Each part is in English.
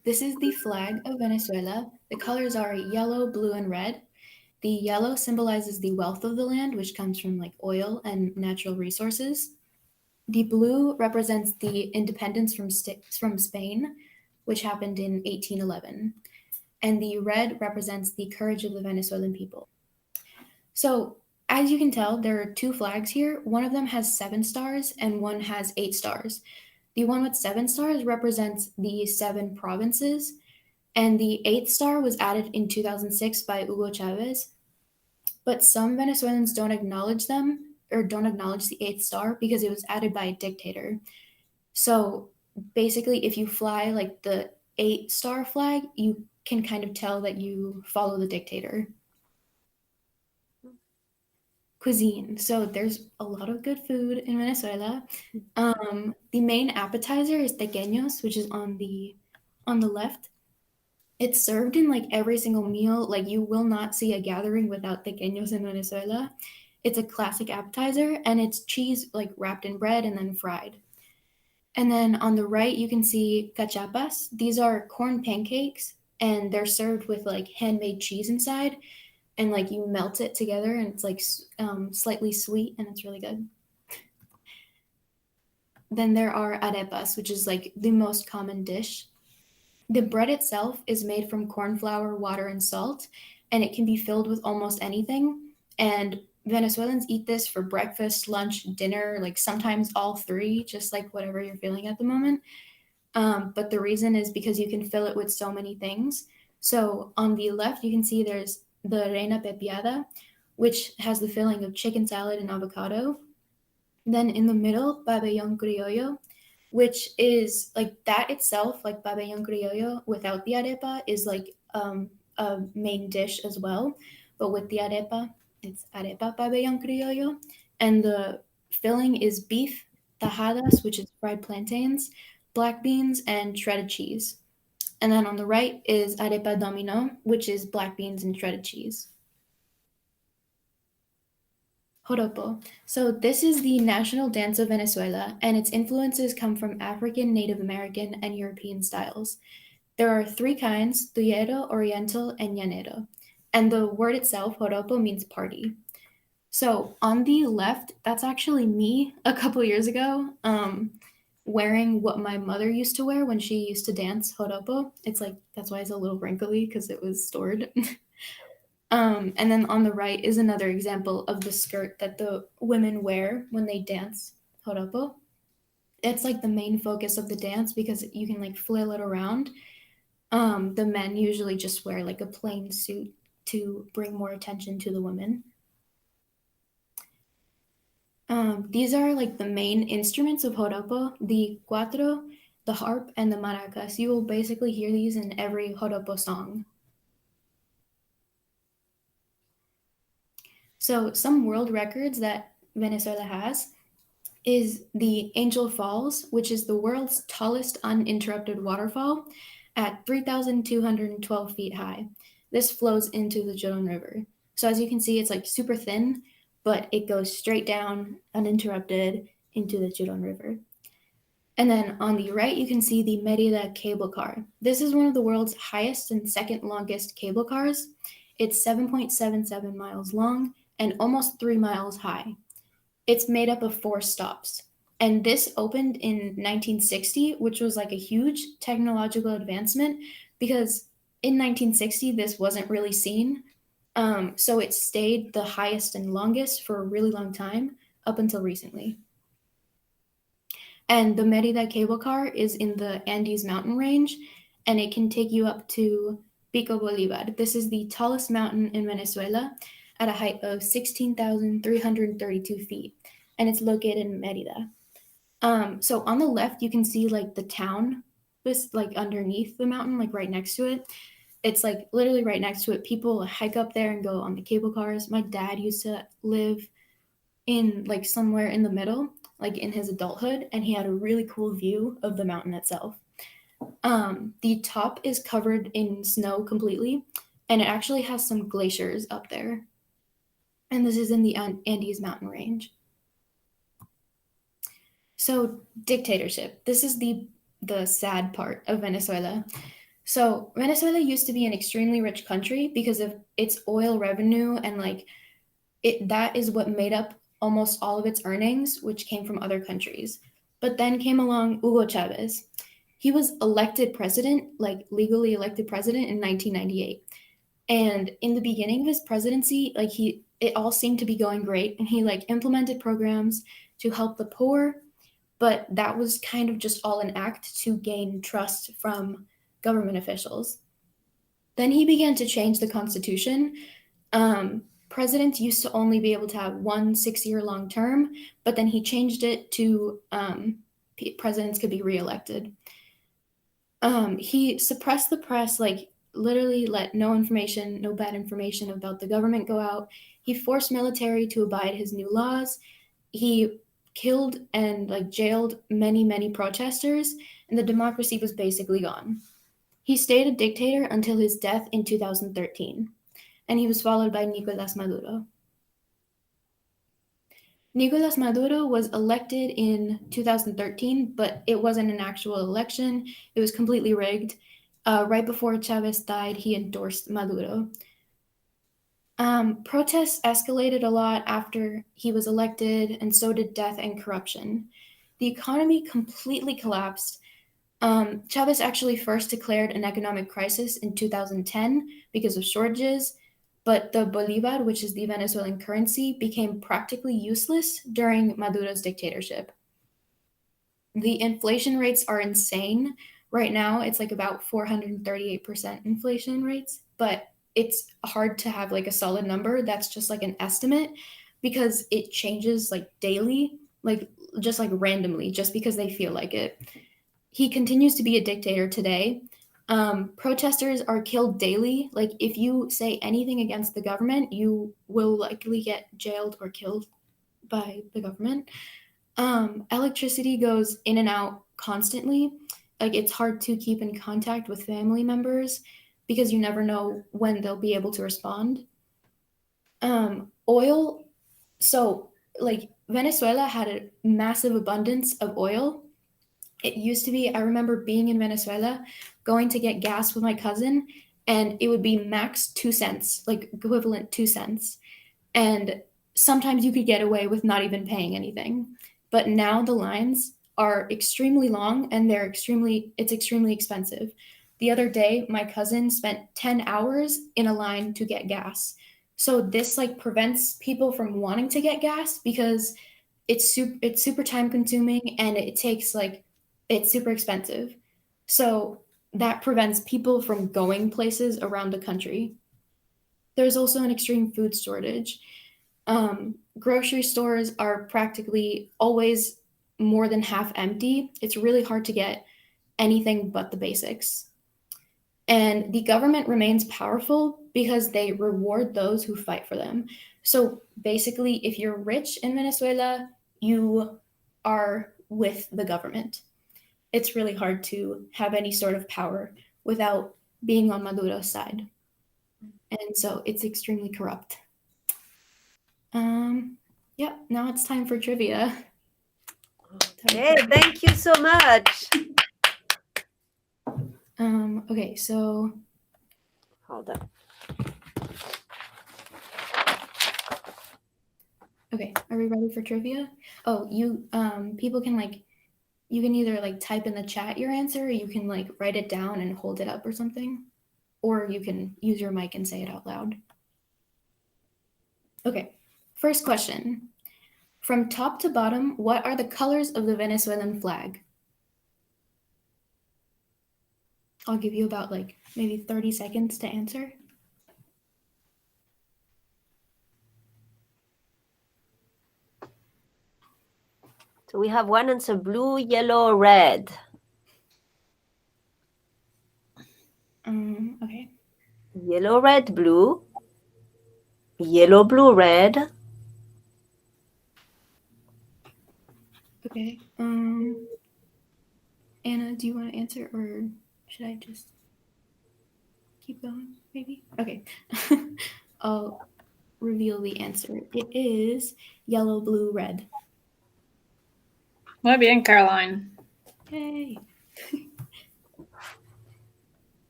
This is the flag of Venezuela. The colors are yellow, blue, and red. The yellow symbolizes the wealth of the land, which comes from like oil and natural resources. The blue represents the independence from Spain, which happened in 1811. And the red represents the courage of the Venezuelan people. So, as you can tell, there are two flags here. One of them has 7 stars and one has 8 stars. The one with 7 stars represents the 7 provinces, and the eighth star was added in 2006 by Hugo Chavez. But some Venezuelans don't acknowledge them or don't acknowledge the eighth star because it was added by a dictator. So basically, if you fly like the 8 star flag, you can kind of tell that you follow the dictator. Cuisine. So there's a lot of good food in Venezuela. The main appetizer is tequeños, which is on the left. It's served in like every single meal. Like you will not see a gathering without tequeños in Venezuela. It's a classic appetizer, and it's cheese like wrapped in bread and then fried. And then on the right, you can see cachapas. These are corn pancakes, and they're served with like handmade cheese inside, and like you melt it together, and it's like slightly sweet, and it's really good. Then there are arepas, which is like the most common dish. The bread itself is made from corn flour, water, and salt, and it can be filled with almost anything. And Venezuelans eat this for breakfast, lunch, dinner, like sometimes all three, just like whatever you're feeling at the moment. But the reason is because you can fill it with so many things. So on the left, you can see there's the reina pepiada, which has the filling of chicken salad and avocado. Then in the middle, pabellón criollo, which is like that itself, like pabellón criollo without the arepa is like a main dish as well. But with the arepa, it's arepa pabellón criollo. And the filling is beef, tajadas, which is fried plantains, black beans, and shredded cheese. And then on the right is arepa domino, which is black beans and shredded cheese. Joropo. So this is the national dance of Venezuela, and its influences come from African, Native American, and European styles. There are 3 kinds, tuyero, oriental, and llanero. And the word itself, joropo, means party. So on the left, that's actually me a couple years ago, wearing what my mother used to wear when she used to dance joropo. It's like, that's why it's a little wrinkly because it was stored. And then on the right is another example of the skirt that the women wear when they dance joropo. It's like the main focus of the dance because you can like flail it around. The men usually just wear like a plain suit to bring more attention to the women. These are like the main instruments of joropo, the cuatro, the harp, and the maracas. You will basically hear these in every joropo song. So some world records that Venezuela has is the Angel Falls, which is the world's tallest uninterrupted waterfall at 3,212 feet high. This flows into the Jordan River. So as you can see, it's like super thin, but it goes straight down uninterrupted into the Jordan River. And then on the right, you can see the Merida cable car. This is one of the world's highest and second longest cable cars. It's 7.77 miles long and almost 3 miles high. It's made up of 4 stops. And this opened in 1960, which was like a huge technological advancement because in 1960, this wasn't really seen. So it stayed the highest and longest for a really long time up until recently. And the Merida cable car is in the Andes mountain range, and it can take you up to Pico Bolivar. This is the tallest mountain in Venezuela at a height of 16,332 feet, and it's located in Merida. So on the left, you can see like the town, this like underneath the mountain, like right next to it. It's like literally right next to it. People hike up there and go on the cable cars. My dad used to live in like somewhere in the middle, like in his adulthood, and he had a really cool view of the mountain itself. The top is covered in snow completely, and it actually has some glaciers up there. And this is in the Andes mountain range. So dictatorship. This is the sad part of Venezuela. So Venezuela used to be an extremely rich country because of its oil revenue, and like that is what made up almost all of its earnings, which came from other countries. But then came along Hugo Chavez. He was elected president, like legally elected president in 1998. And in the beginning of his presidency, like it all seemed to be going great, and he like implemented programs to help the poor, but that was kind of just all an act to gain trust from government officials. Then he began to change the constitution. Presidents used to only be able to have one 6-year long term, but then he changed it to presidents could be reelected. He suppressed the press, like literally let no information, no bad information about the government go out. He forced military to abide his new laws. He killed and like jailed many protesters, and the democracy was basically gone. He stayed a dictator until his death in 2013, and he was followed by Nicolas Maduro. Nicolas Maduro was elected in 2013, but it wasn't an actual election. It was completely rigged. Right before Chavez died, he endorsed Maduro. Protests escalated a lot after he was elected, and so did death and corruption. The economy completely collapsed. Chavez actually first declared an economic crisis in 2010 because of shortages, but the bolivar, which is the Venezuelan currency, became practically useless during Maduro's dictatorship. The inflation rates are insane. Right now, it's like about 438% inflation rates, but it's hard to have like a solid number. That's just like an estimate because it changes like daily, like just like randomly, just because they feel like it. He continues to be a dictator today. Protesters are killed daily. Like, if you say anything against the government, you will likely get jailed or killed by the government. Electricity goes in and out constantly. Like, it's hard to keep in contact with family members because you never know when they'll be able to respond. Oil. So, like, Venezuela had a massive abundance of oil. It used to be, I remember being in Venezuela, going to get gas with my cousin, and it would be max 2 cents, like equivalent 2 cents. And sometimes you could get away with not even paying anything. But now the lines are extremely long, and it's extremely expensive. The other day, my cousin spent 10 hours in a line to get gas. So this like prevents people from wanting to get gas because it's super time consuming, and it's super expensive. So that prevents people from going places around the country. There's also an extreme food shortage. Grocery stores are practically always more than half empty. It's really hard to get anything but the basics. And the government remains powerful because they reward those who fight for them. So basically, if you're rich in Venezuela, you are with the government. It's really hard to have any sort of power without being on Maduro's side. And so it's extremely corrupt. Yeah, now it's time for trivia. Okay, thank you so much. Okay, so Hold on. okay, are we ready for trivia? Oh, people can you can either like type in the chat your answer, or you can like write it down and hold it up or something, or you can use your mic and say it out loud. Okay, first question. From top to bottom, what are the colors of the Venezuelan flag? I'll give you about like maybe 30 seconds to answer. So we have one answer: blue, yellow, red. Okay. Yellow, red, blue. Yellow, blue, red. Okay. Anna, do you want to answer, or should I just keep going? Maybe. Okay. I'll reveal the answer. It is yellow, blue, red. Muy bien, Caroline. Yay.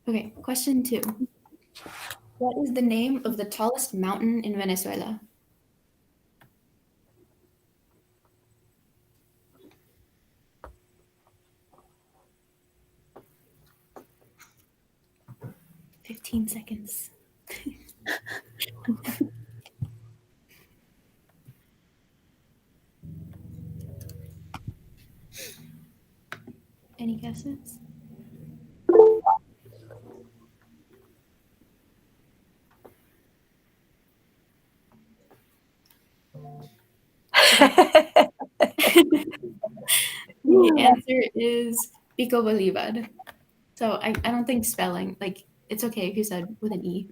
Okay, question 2. What is the name of the tallest mountain in Venezuela? "15 seconds." Any guesses? The answer is Pico Bolivar. So I don't think spelling, like, it's okay if you said with an E.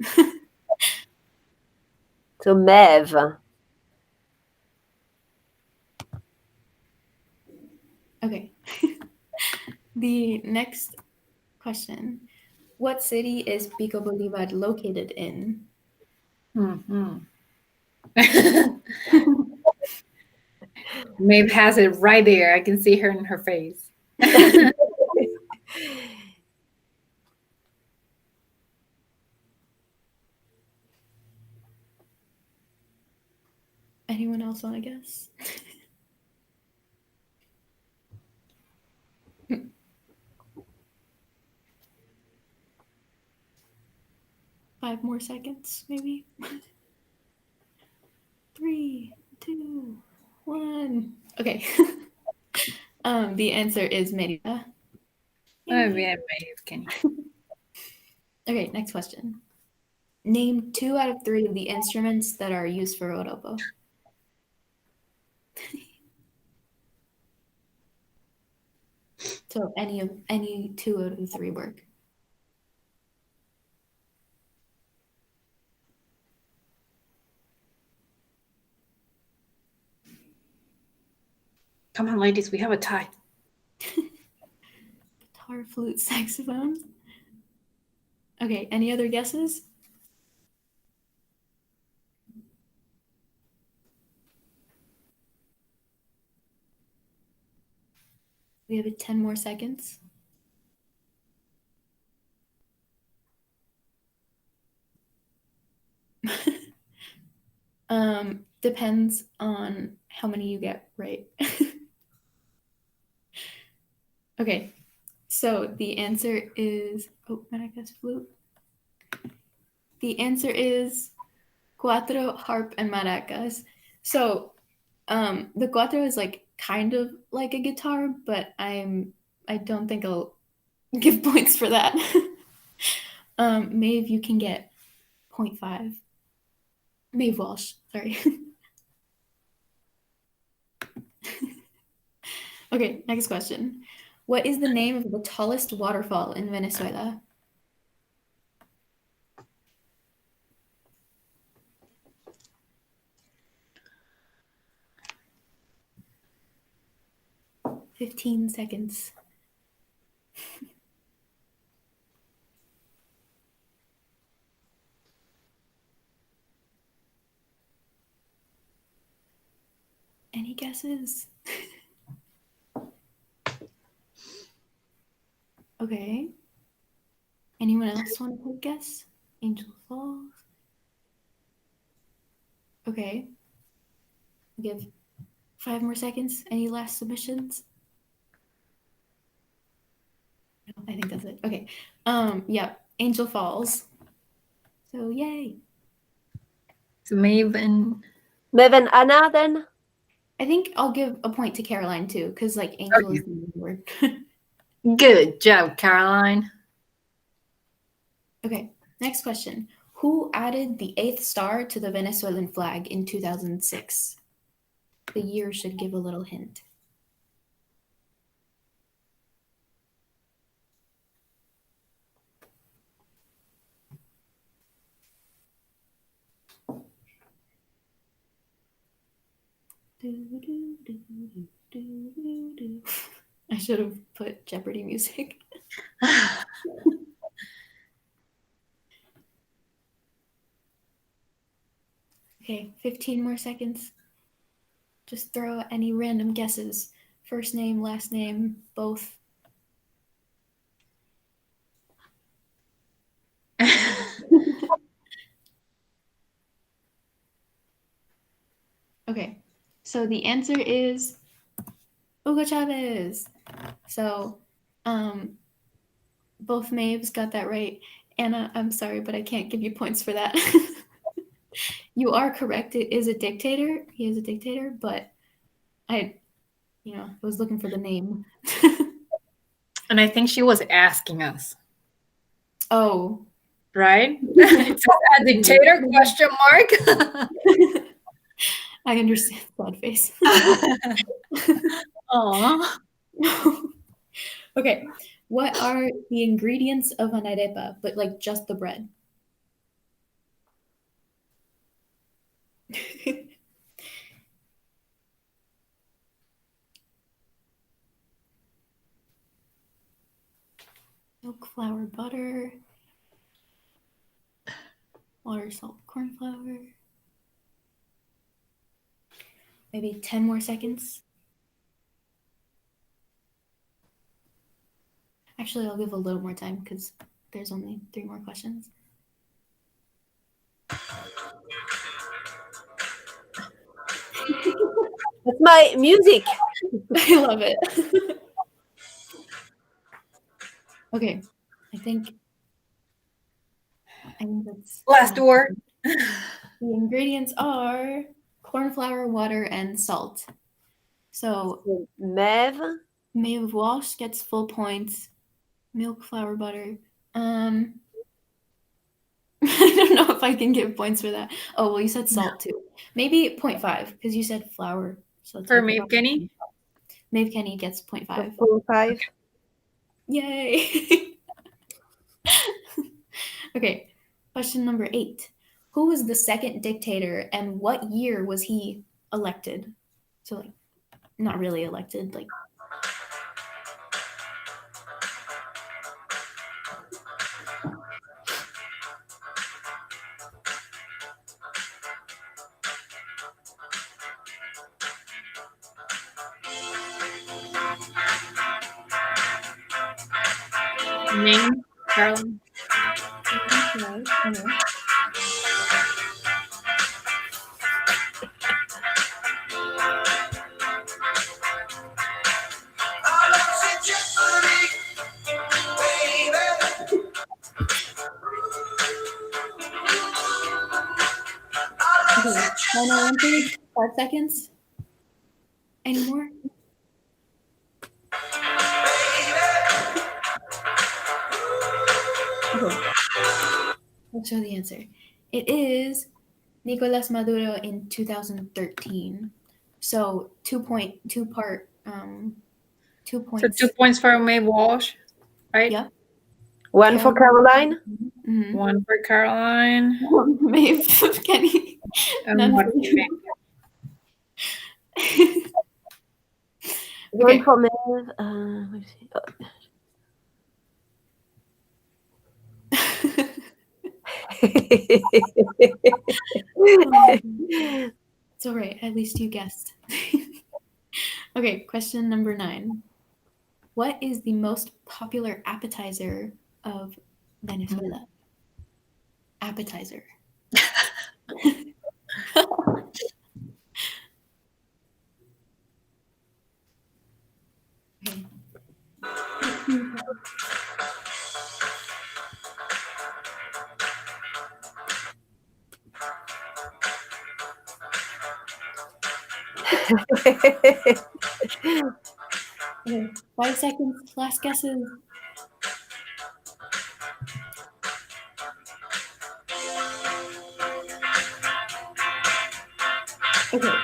So Mev. Okay. The next question. What city is Pico Bolivar located in? Maeve has it right there. I can see her in her face. Anyone else want to guess? 5 more seconds, maybe. 3, 2, 1. Okay. The answer is Merida. Oh, yeah, Maeve, can you? Okay, next question. Name 2 out of 3 of the instruments that are used for Oropo. So any 2 out of the 3 work. Come on, ladies, we have a tie. Guitar, flute, saxophone. Okay, any other guesses? We have 10 more seconds. Depends on how many you get right. Okay, so the answer is, maracas, flute. The answer is cuatro, harp, and maracas. So the cuatro is like kind of like a guitar, but I don't think I'll give points for that. Maeve, you can get 0.5. Maeve Walsh, sorry. Okay, next question. What is the name of the tallest waterfall in Venezuela? "15 seconds." Any guesses? Okay. Anyone else want to take a guess? Angel Falls. Okay. I'll give 5 more seconds. Any last submissions? No, I think that's it. Okay. Yeah, Angel Falls. So yay. So Maeve and Mev and Anna then? I think I'll give a point to Caroline too, because like angel Okay. is the main word. Good job, Caroline. Okay, next question. Who added the 8th star to the Venezuelan flag in 2006? The year should give a little hint. I should have put Jeopardy music. Okay, 15 more seconds. Just throw out any random guesses. First name, last name, both. So the answer is Hugo Chavez. So both Maves got that right. Anna, I'm sorry, but I can't give you points for that. You are correct. It is a dictator. He is a dictator, but I was looking for the name. And I think she was asking us, Oh. right? It says a dictator, question mark. I understand, sad face. Aw. Okay. What are the ingredients of an arepa, but like just the bread? Milk, flour, butter, water, salt, corn flour. Maybe 10 more seconds. Actually, I'll give a little more time because there's only 3 more questions. That's my music. I love it. Okay, I think that's Last word. The ingredients are corn flour, water, and salt. So Mev. Maeve Walsh gets full points. Milk, flour, butter. I don't know if I can give points for that. Oh, well, you said salt too. Maybe 0.5 because you said flour. So For Maeve Kenny. Maeve Kenny gets 0.5. 0.5. Yay! Okay, question number 8. Who was the second dictator and what year was he elected? So, like, not really elected, like. Name, Carolyn. Okay, final answer, 5 seconds. Any more? Okay. I'll show the answer. It is Nicolas Maduro in 2013. So 2 point, 2 part, 2 So points. 2 points for Maeve Walsh, right? Yep. One for Caroline. Mhm. 1 for Caroline. Maeve Kenny. And None 1 for for you. Maeve. One for Mev. It's all right. At least you guessed. Okay, question number 9. What is the most popular appetizer of Venezuela? Appetizer. Okay. Okay, 5 seconds. Last guesses. Okay.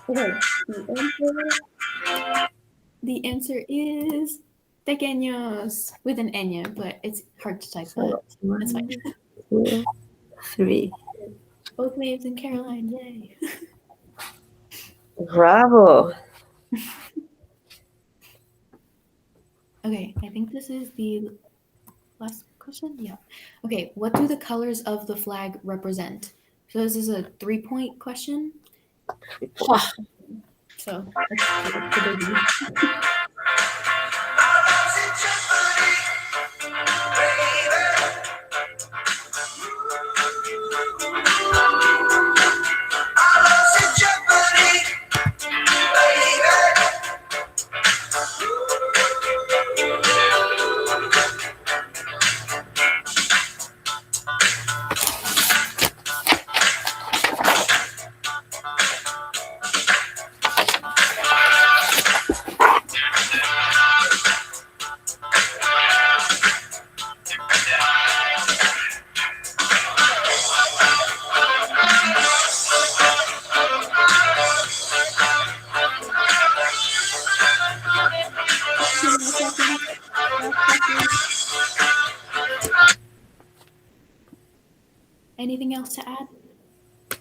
Okay. The answer is pequeños with an ñ, but it's hard to type that. That's fine. 1, 2, 3. Both Maeves and Caroline, yay. Bravo. Okay, I think this is the last question. Yeah. Okay, what do the colors of the flag represent? So this is a 3-point question. So that's the biggie. anything else to add? Okay.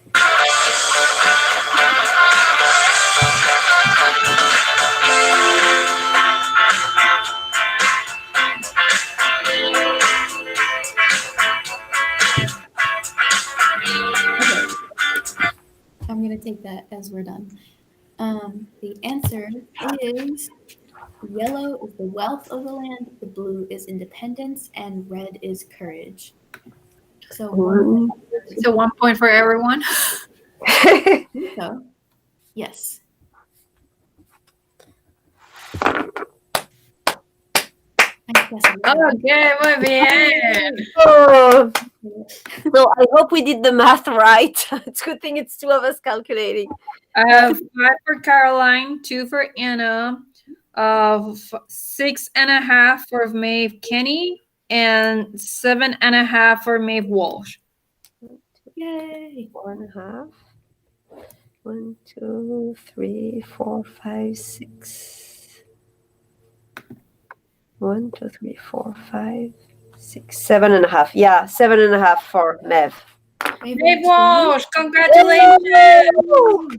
I'm going to take that as we're done. The answer is yellow is the wealth of the land, the blue is independence, and red is courage. So, So 1 point for everyone. so yes. Okay, muy bien. Oh. So I hope we did the math right. It's a good thing it's two of us calculating. I have 5 for Caroline, 2 for Anna, 6.5 for Maeve Kenny, and 7.5 for Maeve Walsh. Yay! 4.5. 1, 2, 3, 4, 5, 6. 1, 2, 3, 4, 5, 6, 7.5. Yeah, 7.5 for Mev. Maeve Walsh, congratulations!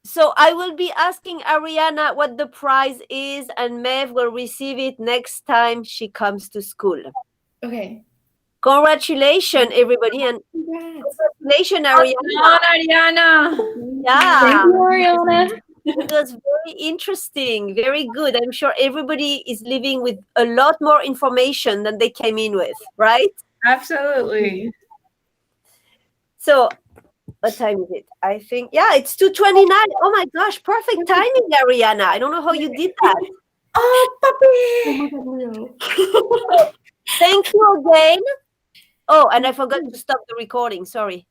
So I will be asking Ariana what the prize is, and Mev will receive it next time she comes to school. Okay. Congratulations, everybody, and congratulations, Ariana. Ariana. Yeah. Thank you, Ariana. It was very interesting, very good. I'm sure everybody is leaving with a lot more information than they came in with, right? Absolutely. So, what time is it? I think, yeah, it's 2:29. Oh my gosh, perfect timing, Ariana. I don't know how you did that. Oh, puppy. Thank you again. Oh, and I forgot to stop the recording. Sorry.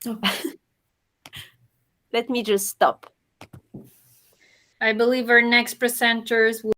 Oh. Let me just stop. I believe our next presenters will